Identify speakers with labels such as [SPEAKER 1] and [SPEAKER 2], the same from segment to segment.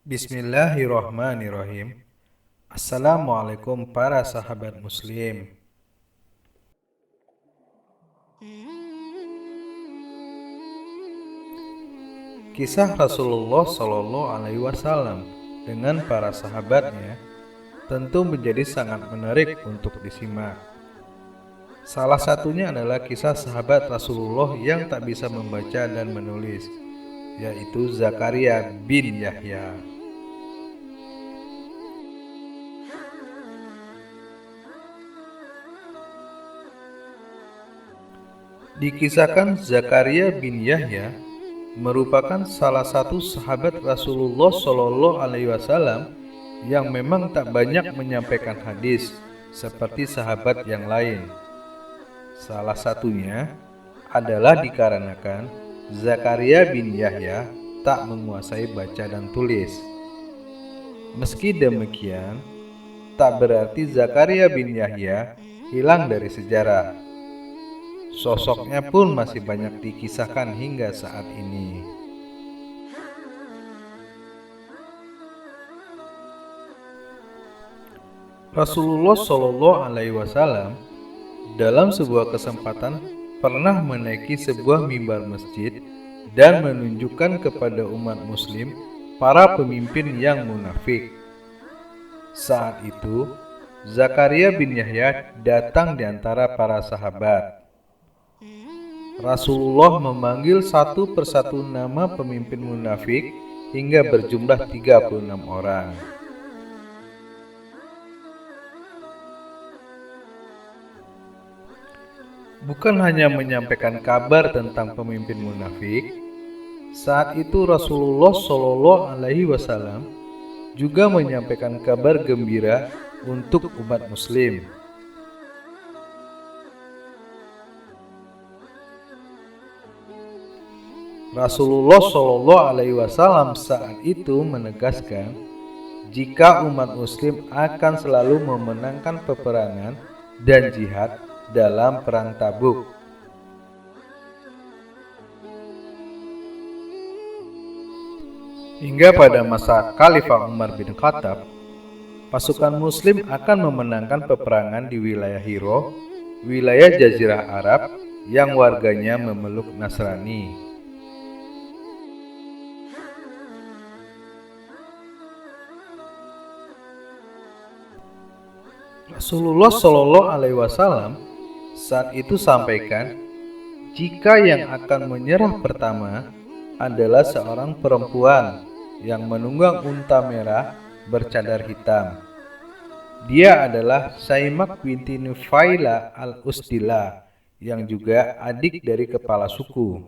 [SPEAKER 1] Bismillahirrohmanirrohim. Assalamualaikum para sahabat muslim. Kisah Rasulullah Shallallahu Alaihi Wasallam dengan para sahabatnya tentu menjadi sangat menarik untuk disimak. Salah satunya adalah kisah sahabat Rasulullah yang tak bisa membaca dan menulis, yaitu Zakaria bin Yahya. Dikisahkan Zakaria bin Yahya merupakan salah satu sahabat Rasulullah Shallallahu Alaihi Wasallam yang memang tak banyak menyampaikan hadis seperti sahabat yang lain. Salah satunya adalah dikarenakan Zakaria bin Yahya tak menguasai baca dan tulis. Meski demikian, tak berarti Zakaria bin Yahya hilang dari sejarah. Sosoknya pun masih banyak dikisahkan hingga saat ini. Rasulullah Shallallahu Alaihi Wasallam dalam sebuah kesempatan pernah menaiki sebuah mimbar masjid dan menunjukkan kepada umat muslim para pemimpin yang munafik. Saat itu, Zakaria bin Yahya datang di antara para sahabat. Rasulullah memanggil satu persatu nama pemimpin munafik hingga berjumlah 36 orang. Bukan hanya menyampaikan kabar tentang pemimpin munafik, saat itu Rasulullah Shallallahu Alaihi Wasallam juga menyampaikan kabar gembira untuk umat muslim. Rasulullah Shallallahu Alaihi Wasallam saat itu menegaskan, jika umat muslim akan selalu memenangkan peperangan dan jihad dalam perang Tabuk. Hingga pada masa Khalifah Umar bin Khattab, pasukan muslim akan memenangkan peperangan di wilayah Hiro, wilayah Jazirah Arab yang warganya memeluk Nasrani. Rasulullah Shallallahu Alaihi Wasallam saat itu sampaikan, jika yang akan menyerah pertama adalah seorang perempuan yang menunggang unta merah bercadar hitam. Dia adalah Saimak binti Nufaila al-Usdila yang juga adik dari kepala suku.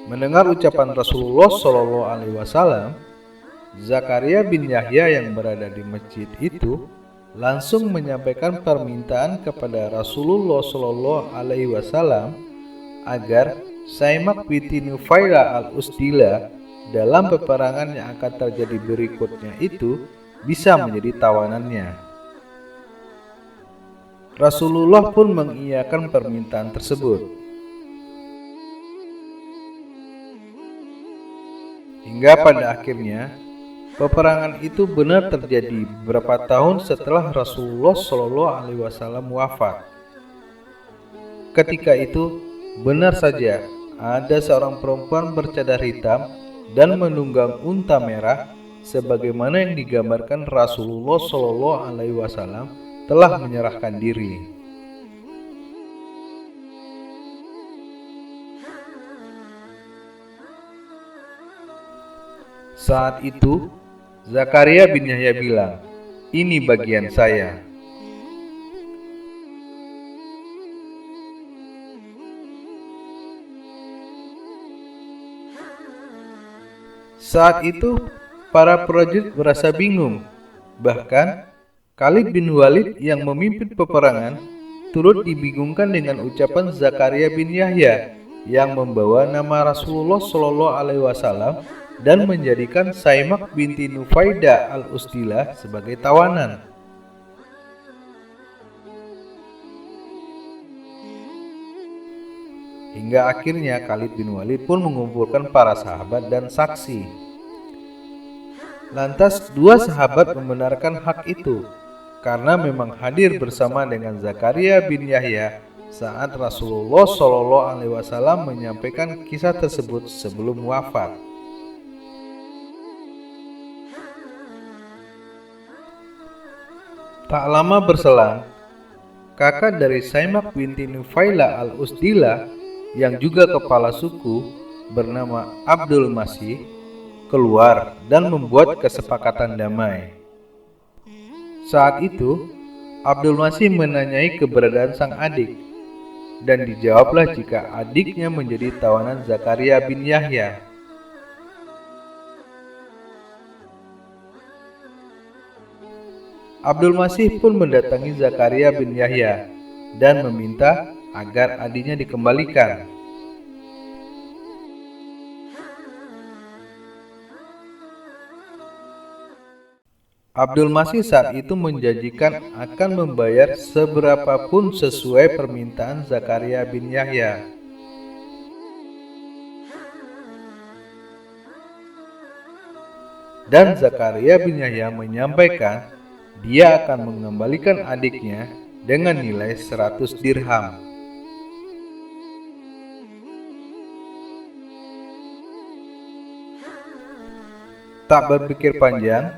[SPEAKER 1] Mendengar ucapan Rasulullah Shallallahu Alaihi Wasallam, Zakaria bin Yahya yang berada di masjid itu langsung menyampaikan permintaan kepada Rasulullah Shallallahu Alaihi Wasallam agar Saimak binti Nufaila al-Usdila dalam peperangan yang akan terjadi berikutnya itu bisa menjadi tawanannya. Rasulullah pun mengiyakan permintaan tersebut. Hingga pada akhirnya peperangan itu benar terjadi beberapa tahun setelah Rasulullah Shallallahu Alaihi Wasallam wafat. Ketika itu benar saja ada seorang perempuan bercadar hitam dan menunggang unta merah, sebagaimana yang digambarkan Rasulullah Shallallahu Alaihi Wasallam telah menyerahkan diri. Saat itu, Zakaria bin Yahya bilang, "Ini bagian saya." Saat itu, para prajurit merasa bingung. Bahkan, Khalid bin Walid yang memimpin peperangan turut dibingungkan dengan ucapan Zakaria bin Yahya yang membawa nama Rasulullah Shallallahu Alaihi Wasallam dan menjadikan Saimak binti Nufaida al-Usdila sebagai tawanan. hingga akhirnya Khalid bin Walid pun mengumpulkan para sahabat dan saksi. Lantas dua sahabat membenarkan hak itu, karena memang hadir bersama dengan Zakaria bin Yahya saat Rasulullah SAW menyampaikan kisah tersebut sebelum wafat. Tak lama berselang, kakak dari Saimak binti Nufaila al-Usdila yang juga kepala suku bernama Abdul Masih keluar dan membuat kesepakatan damai. Saat itu, Abdul Masih menanyai keberadaan sang adik, dan dijawablah jika adiknya menjadi tawanan Zakaria bin Yahya. Abdul Masih pun mendatangi Zakaria bin Yahya dan meminta agar adiknya dikembalikan. Abdul Masih saat itu menjanjikan akan membayar seberapapun sesuai permintaan Zakaria bin Yahya. Dan Zakaria bin Yahya menyampaikan dia akan mengembalikan adiknya dengan nilai 100 dirham. Tak berpikir panjang,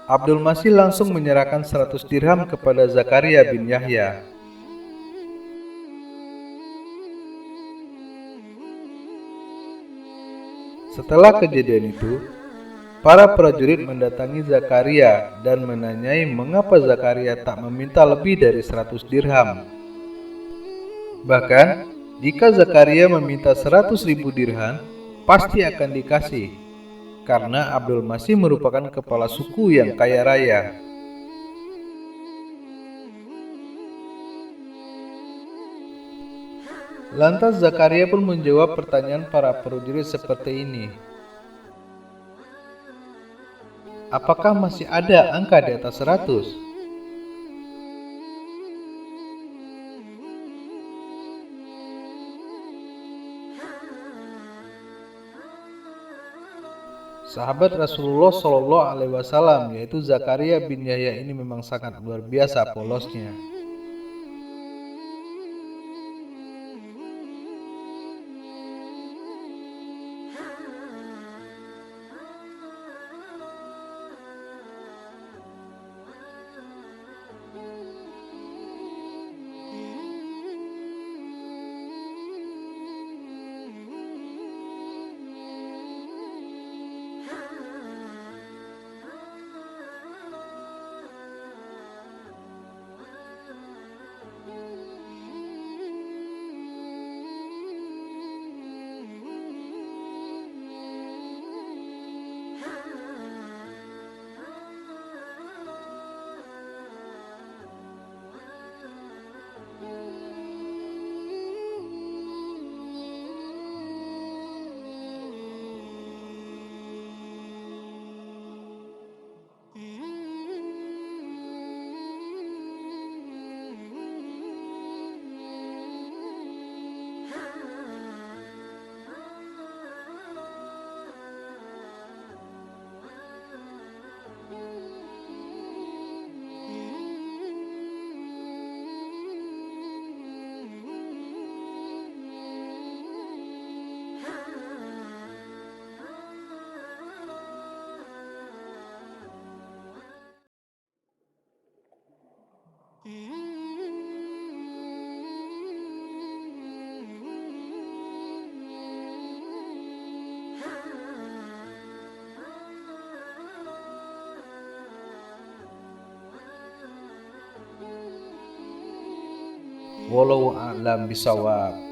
[SPEAKER 1] Abdul Masih langsung menyerahkan 100 dirham kepada Zakaria bin Yahya. Setelah kejadian itu, para prajurit mendatangi Zakaria dan menanyai mengapa Zakaria tak meminta lebih dari 100 dirham. Bahkan, jika Zakaria meminta 100.000 dirham, pasti akan dikasih, karena Abdul Masih merupakan kepala suku yang kaya raya. Lantas Zakaria pun menjawab pertanyaan para prajurit seperti ini. Apakah masih ada angka di atas 100? Sahabat Rasulullah SAW yaitu Zakaria bin Yahya ini memang sangat luar biasa polosnya. Wallahu a'lam bishawab.